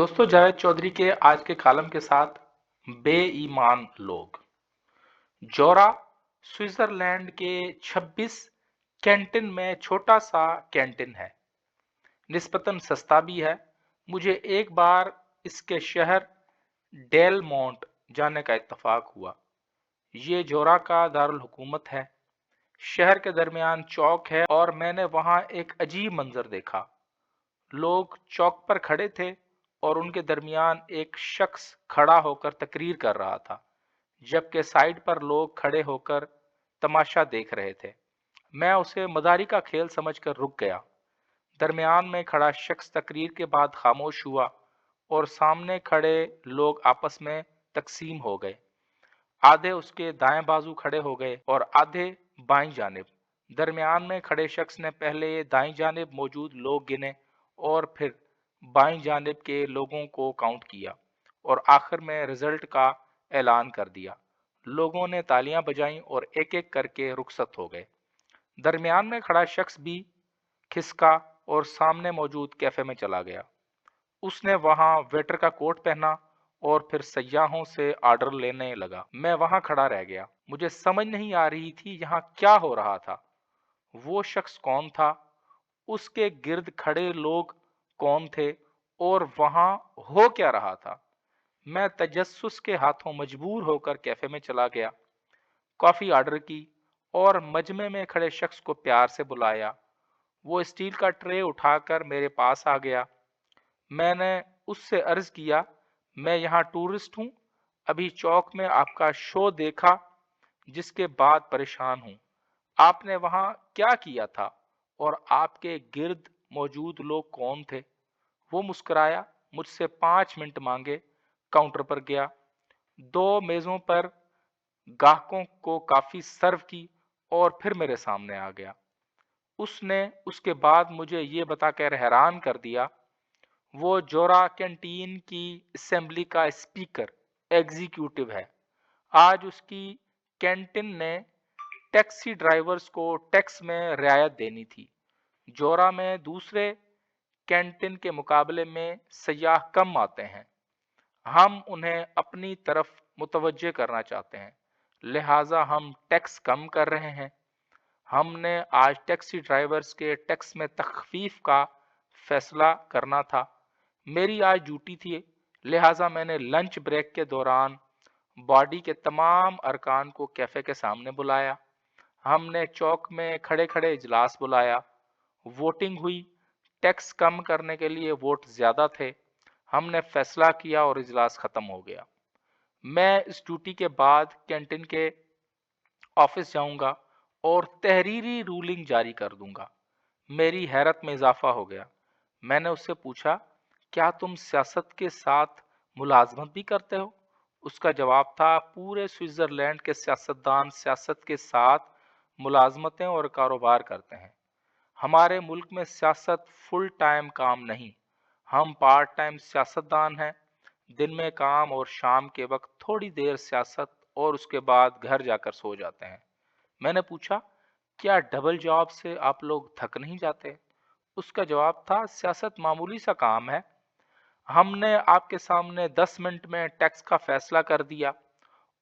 दोस्तों, जावेद चौधरी के आज के कॉलम के साथ बेईमान लोग। जौरा स्विट्जरलैंड के 26 कैंटिन में छोटा सा कैंटिन है। निस्बतन सस्ता भी है। मुझे एक बार इसके शहर डेल मोंट जाने का इत्तेफाक हुआ। ये जौरा का दारुल हुकूमत है। शहर के दरमियान चौक है और मैंने वहां एक अजीब मंजर देखा। लोग चौक पर खड़े थे और उनके दरमियान एक शख्स खड़ा होकर तकरीर कर रहा था, जबकि साइड पर लोग खड़े होकर तमाशा देख रहे थे। मैं उसे मदारी का खेल समझकर रुक गया। दरमियान में खड़ा शख्स तकरीर के बाद खामोश हुआ और सामने खड़े लोग आपस में तकसीम हो गए। आधे उसके दाएं बाजू खड़े हो गए और आधे बाईं जानिब। दरमियान में खड़े शख्स ने पहले दाईं जानिब मौजूद लोग गिने और फिर बाईं जानिब के लोगों को काउंट किया और आखिर में रिजल्ट का ऐलान कर दिया। लोगों ने तालियां बजाईं और एक एक करके रुखसत हो गए। दरमियान में खड़ा शख्स भी खिसका और सामने मौजूद कैफे में चला गया। उसने वहां वेटर का कोट पहना और फिर सयाहों से ऑर्डर लेने लगा। मैं वहां खड़ा रह गया। मुझे समझ नहीं आ रही थी यहाँ क्या हो रहा था। वो शख्स कौन था, उसके गिर्द खड़े लोग कौन थे और वहां हो क्या रहा था। मैं तजस्सुस के हाथों मजबूर होकर कैफे में चला गया। कॉफी ऑर्डर की और मजमे में खड़े शख्स को प्यार से बुलाया। वो स्टील का ट्रे उठाकर मेरे पास आ गया। मैंने उससे अर्ज किया, मैं यहाँ टूरिस्ट हूँ, अभी चौक में आपका शो देखा, जिसके बाद परेशान हूँ। आपने वहाँ क्या किया था और आपके गिर्द मौजूद लोग कौन थे। वो मुस्कुराया, मुझसे 5 मिनट मांगे, काउंटर पर गया। 2 मेजों पर गाहकों को काफी सर्व की और फिर मेरे सामने आ गया। उसने उसके बाद मुझे ये बताकर हैरान कर दिया, वो जोरा कैंटीन की असेंबली का स्पीकर एग्जीक्यूटिव है। आज उसकी कैंटीन ने टैक्सी ड्राइवर्स को टैक्स में रियायत देनी थी। जोरा में दूसरे कैंटीन के मुकाबले में सयाह कम आते हैं। हम उन्हें अपनी तरफ मुतवज्जे करना चाहते हैं, लिहाजा हम टैक्स कम कर रहे हैं। हमने आज टैक्सी ड्राइवर्स के टैक्स में तखफीफ का फैसला करना था। मेरी आज ड्यूटी थी, लिहाजा मैंने लंच ब्रेक के दौरान बॉडी के तमाम अरकान को कैफे के सामने बुलाया। हमने चौक में खड़े खड़े इजलास बुलाया। वोटिंग हुई। टैक्स कम करने के लिए वोट ज्यादा थे। हमने फैसला किया और इजलास खत्म हो गया। मैं इस ड्यूटी के बाद कैंटीन के ऑफिस जाऊंगा और तहरीरी रूलिंग जारी कर दूंगा। मेरी हैरत में इजाफा हो गया। मैंने उससे पूछा, क्या तुम सियासत के साथ मुलाजमत भी करते हो। उसका जवाब था, पूरे स्विट्जरलैंड के सियासतदान सियासत के साथ मुलाजमतें और कारोबार करते हैं। हमारे मुल्क में सियासत फुल टाइम काम नहीं, हम पार्ट टाइम सियासतदान हैं। दिन में काम और शाम के वक्त थोड़ी देर सियासत और उसके बाद घर जाकर सो जाते हैं। मैंने पूछा, क्या डबल जॉब से आप लोग थक नहीं जाते। उसका जवाब था, सियासत मामूली सा काम है। हमने आपके सामने 10 मिनट में टैक्स का फैसला कर दिया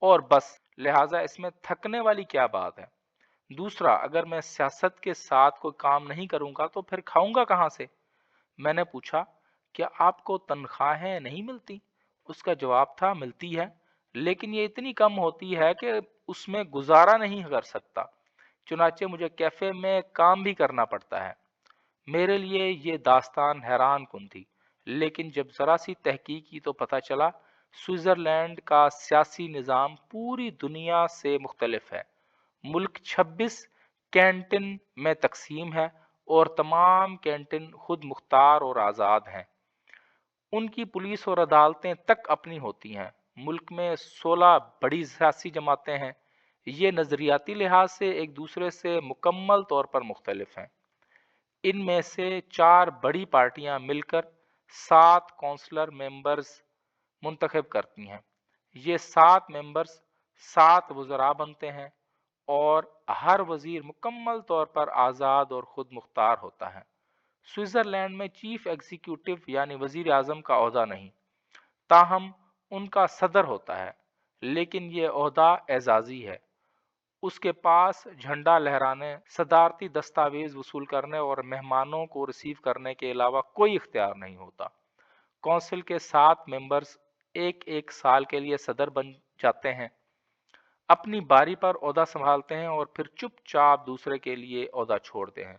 और बस, लिहाजा इसमें थकने वाली क्या बात है। दूसरा, अगर मैं सियासत के साथ कोई काम नहीं करूंगा तो फिर खाऊंगा कहाँ से। मैंने पूछा, क्या आपको तनख्वाहें नहीं मिलती। उसका जवाब था, मिलती है, लेकिन ये इतनी कम होती है कि उसमें गुजारा नहीं कर सकता। चुनाचे मुझे कैफे में काम भी करना पड़ता है। मेरे लिए ये दास्तान हैरान कुन थी, लेकिन जब जरा सी तहकीक की तो पता चला, स्विट्जरलैंड का सियासी निज़ाम पूरी दुनिया से मुख्तलिफ है। मुल्क 26 कैंटीन में तकसीम है और तमाम कैंटीन खुद मुख्तार और आज़ाद हैं। उनकी पुलिस और अदालतें तक अपनी होती हैं। मुल्क में 16 बड़ी सियासी जमातें हैं। ये नज़रियाती लिहाज से एक दूसरे से मुकम्मल तौर पर मुख्तलिफ हैं। इनमें से 4 बड़ी पार्टियां मिलकर 7 कौंसलर मेंबर्स मुंतखब करती हैं। ये 7 मेंबर्स 7 वज़रा बनते हैं और हर वजीर मुकम्मल तौर पर आज़ाद और खुद मुख्तार होता है। سوئٹزرلینڈ میں چیف ایگزیکٹو یعنی وزیر اعظم کا عہدہ نہیں، تاہم ان کا صدر ہوتا ہے، لیکن یہ عہدہ اعزازی ہے۔ اس کے پاس جھنڈا لہرانے، صدارتی دستاویز وصول کرنے اور مہمانوں کو ریسیو کرنے کے علاوہ کوئی اختیار نہیں ہوتا۔ کونسل کے 7 ممبرز ایک سال کے لیے صدر بن جاتے ہیں، اپنی باری پر عہدہ سنبھالتے ہیں اور پھر چپ چاپ دوسرے کے لیے عہدہ چھوڑتے ہیں۔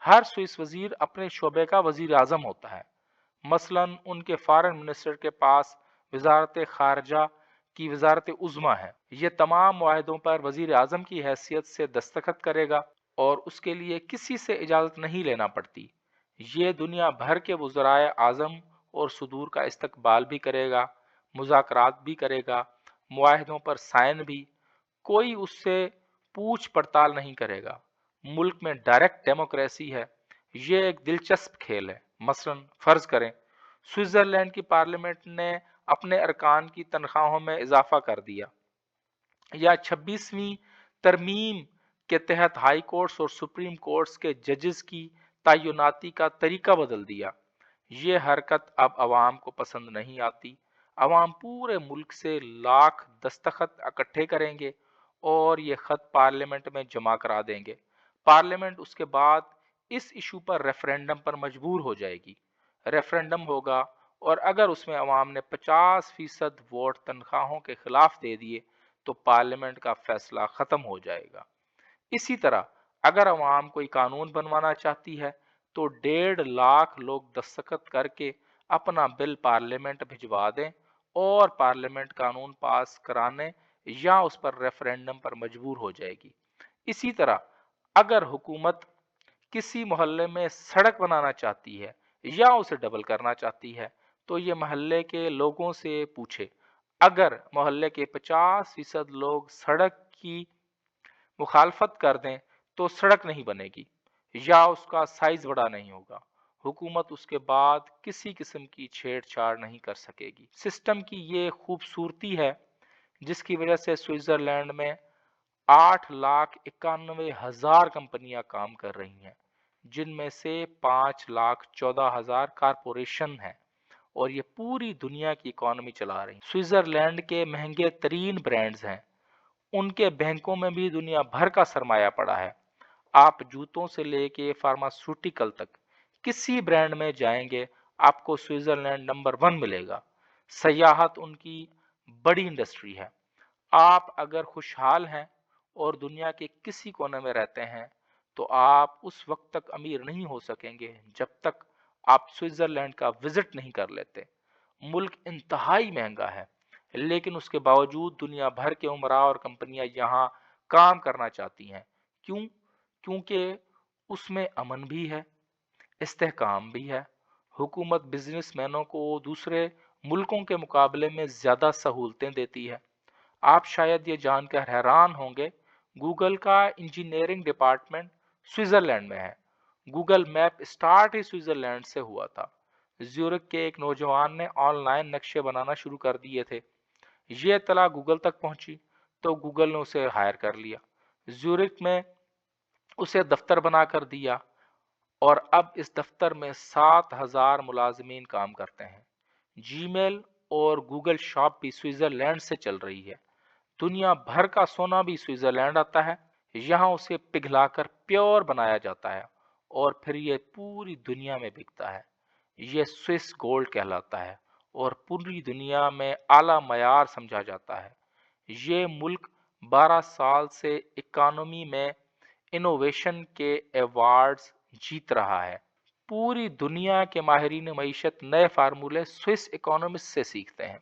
ہر سوئس وزیر اپنے شعبے کا وزیر اعظم ہوتا ہے۔ مثلاً ان کے فارن منسٹر کے پاس وزارت خارجہ کی وزارت عظمیٰ ہے۔ یہ تمام معاہدوں پر وزیر اعظم کی حیثیت سے دستخط کرے گا اور اس کے لیے کسی سے اجازت نہیں لینا پڑتی۔ یہ دنیا بھر کے وزرائے اعظم اور صدور کا استقبال بھی کرے گا، مذاکرات بھی کرے گا، معاہدوں پر سائن بھی۔ کوئی اس سے پوچھ پڑتال نہیں کرے گا۔ ملک میں ڈائریکٹ ڈیموکریسی ہے۔ یہ ایک دلچسپ کھیل ہے۔ مثلا فرض کریں سوئٹزرلینڈ کی پارلیمنٹ نے اپنے ارکان کی تنخواہوں میں اضافہ کر دیا، یا 26ویں ترمیم کے تحت ہائی کورٹس اور سپریم کورٹس کے ججز کی تعیناتی کا طریقہ بدل دیا۔ یہ حرکت اب عوام کو پسند نہیں آتی۔ عوام پورے ملک سے لاکھ دستخط اکٹھے کریں گے اور یہ خط پارلیمنٹ میں جمع کرا دیں گے۔ پارلیمنٹ اس کے بعد اس ایشو پر ریفرینڈم پر مجبور ہو جائے گی۔ ریفرینڈم ہوگا اور اگر اس میں عوام نے 50% ووٹ تنخواہوں کے خلاف دے دیے تو پارلیمنٹ کا فیصلہ ختم ہو جائے گا۔ اسی طرح اگر عوام کوئی قانون بنوانا چاہتی ہے تو 1.5 لاکھ لوگ دستخط کر کے اپنا بل پارلیمنٹ بھجوا دیں اور پارلیمنٹ قانون پاس کرانے یا اس پر ریفرینڈم پر مجبور ہو جائے گی۔ اسی طرح اگر حکومت کسی محلے میں سڑک بنانا چاہتی ہے یا اسے ڈبل کرنا چاہتی ہے تو یہ محلے کے لوگوں سے پوچھے۔ اگر محلے کے 50% لوگ سڑک کی مخالفت کر دیں تو سڑک نہیں بنے گی یا اس کا سائز بڑا نہیں ہوگا۔ حکومت اس کے بعد کسی قسم کی چھیڑ چھاڑ نہیں کر سکے گی۔ سسٹم کی یہ خوبصورتی ہے جس کی وجہ سے سوئٹزرلینڈ میں 8,91,000 کمپنیاں کام کر رہی ہیں، جن میں سے 5,14,000 کارپوریشن ہیں اور یہ پوری دنیا کی اکانومی چلا رہی ہیں۔ سوئٹزرلینڈ کے مہنگے ترین برانڈز ہیں، ان کے بینکوں میں بھی دنیا بھر کا سرمایہ پڑا ہے۔ آپ جوتوں سے لے کے فارماسیوٹیکل تک کسی برانڈ میں جائیں گے آپ کو سوئٹزرلینڈ نمبر 1 ملے گا۔ سیاحت ان کی بڑی انڈسٹری ہے۔ آپ اگر خوشحال ہیں اور دنیا کے کسی کونے میں رہتے ہیں تو آپ اس وقت تک امیر نہیں ہو سکیں گے جب تک آپ سوئٹزرلینڈ کا وزٹ نہیں کر لیتے۔ ملک انتہائی مہنگا ہے، لیکن اس کے باوجود دنیا بھر کے امراء اور کمپنیاں یہاں کام کرنا چاہتی ہیں۔ کیوں؟ کیونکہ اس میں امن بھی ہے، استحکام بھی ہے۔ حکومت بزنس مینوں کو دوسرے ملکوں کے مقابلے میں زیادہ سہولتیں دیتی ہے۔ آپ شاید یہ جان کر حیران ہوں گے گوگل کا انجینئرنگ ڈپارٹمنٹ سوئٹزرلینڈ میں ہے۔ گوگل میپ اسٹارٹ ہی سوئٹزرلینڈ سے ہوا تھا۔ زیورخ کے ایک نوجوان نے آن لائن نقشے بنانا شروع کر دیے تھے۔ یہ اطلاع گوگل تک پہنچی تو گوگل نے اسے ہائر کر لیا۔ زیورخ میں اسے دفتر بنا کر دیا اور اب اس دفتر میں 7,000 ملازمین کام کرتے ہیں۔ جی میل اور گوگل شاپ بھی سوئٹزرلینڈ سے چل رہی ہے۔ دنیا بھر کا سونا بھی سوئٹزرلینڈ آتا ہے، یہاں اسے پگھلا کر پیور بنایا جاتا ہے اور پھر یہ پوری دنیا میں بکتا ہے۔ یہ سوئس گولڈ کہلاتا ہے اور پوری دنیا میں اعلیٰ معیار سمجھا جاتا ہے۔ یہ ملک 12 سال سے اکانومی میں انوویشن کے ایوارڈز جیت رہا ہے۔ پوری دنیا کے ماہرین معیشت نئے فارمولے سوئس اکانومسٹ سے سیکھتے ہیں۔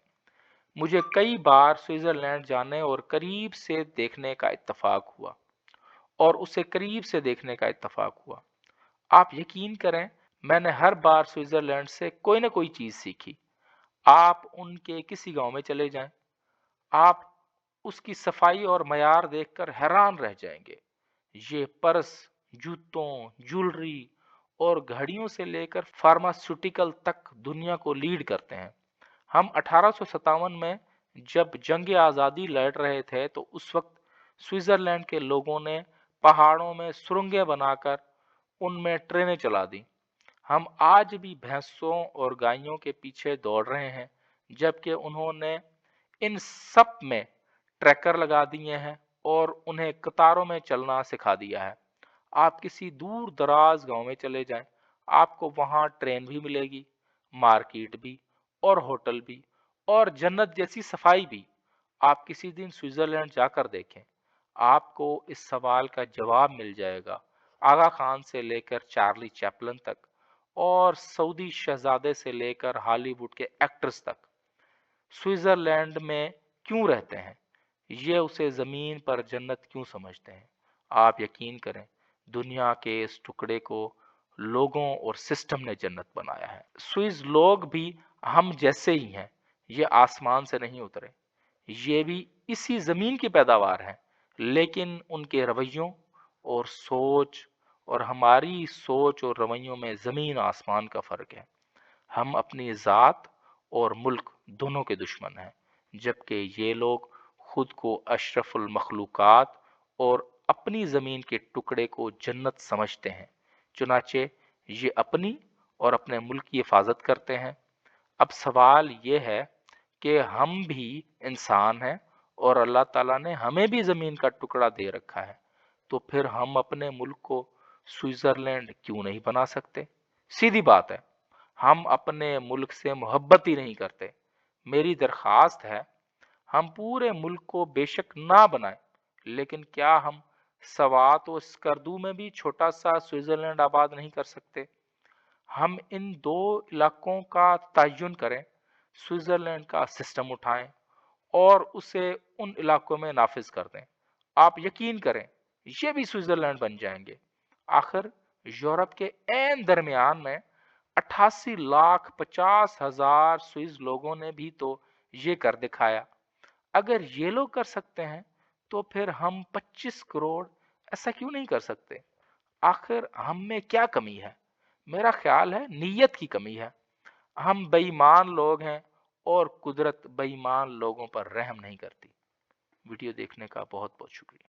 مجھے کئی بار سوئٹزرلینڈ جانے اور قریب سے دیکھنے کا اتفاق ہوا آپ یقین کریں میں نے ہر بار سوئٹزرلینڈ سے کوئی نہ کوئی چیز سیکھی۔ آپ ان کے کسی گاؤں میں چلے جائیں، آپ اس کی صفائی اور معیار دیکھ کر حیران رہ جائیں گے۔ یہ پرس، جوتوں، جولری اور گھڑیوں سے لے کر فارماسیوٹیکل تک دنیا کو لیڈ کرتے ہیں۔ ہم 1857 میں جب جنگ آزادی لڑ رہے تھے تو اس وقت سوئٹزرلینڈ کے لوگوں نے پہاڑوں میں سرنگیں بنا کر ان میں ٹرینیں چلا دیں۔ हम आज भी भैंसों और गायों के पीछे दौड़ रहे हैं, जबकि उन्होंने इन सब में ट्रैकर लगा दिए हैं और उन्हें कतारों में चलना सिखा दिया है। आप किसी दूर दराज गांव में चले जाएं, आपको वहां ट्रेन भी मिलेगी, मार्केट भी, और होटल भी, और जन्नत जैसी सफाई भी। आप किसी दिन स्विट्जरलैंड जाकर देखें, आपको इस सवाल का जवाब मिल जाएगा। आगा खान से लेकर चार्ली चैपलन तक, और सऊदी शहजादे से लेकर हॉलीवुड के एक्टर्स तक स्विट्जरलैंड में क्यों रहते हैं, ये उसे जमीन पर जन्नत क्यों समझते हैं। आप यकीन करें, दुनिया के इस टुकड़े को लोगों और सिस्टम ने जन्नत बनाया है। स्विस लोग भी हम जैसे ही हैं, ये आसमान से नहीं उतरे, ये भी इसी जमीन की पैदावार है, लेकिन उनके रवैयों और सोच और हमारी सोच और रवैयों में जमीन आसमान का फर्क है। हम अपनी ज़ात और मुल्क दोनों के दुश्मन हैं, जबकि ये लोग खुद को अशरफुल मखलूकात और अपनी ज़मीन के टुकड़े को जन्नत समझते हैं। चुनाचे ये अपनी और अपने मुल्क की हिफाजत करते हैं। अब सवाल ये है कि हम भी इंसान हैं और अल्लाह ताला ने हमें भी ज़मीन का टुकड़ा दे रखा है, तो फिर हम अपने मुल्क को स्विट्ज़रलैंड क्यों नहीं बना सकते। सीधी बात है, हम अपने मुल्क से मोहब्बत ही नहीं करते। मेरी दरख्वास्त है, हम पूरे मुल्क को बेशक ना बनाएं, लेकिन क्या हम सवात और स्कर्दू में भी छोटा सा स्विट्जरलैंड आबाद नहीं कर सकते। हम इन दो इलाकों का तयन करें, स्विट्जरलैंड का सिस्टम उठाएं और उसे उन इलाकों में नाफिज कर दें। आप यकीन करें, ये भी स्विट्जरलैंड बन जाएंगे। आखिर यूरोप के एन दरमियान में 88,50,000 स्विस लोगों ने भी तो ये कर दिखाया। अगर ये लोग कर सकते हैं, तो फिर हम 25 करोड़ ऐसा क्यों नहीं कर सकते। आखिर हम में क्या कमी है। मेरा ख्याल है नीयत की कमी है। हम बेईमान लोग हैं और कुदरत बेईमान लोगों पर रहम नहीं करती। वीडियो देखने का बहुत बहुत शुक्रिया।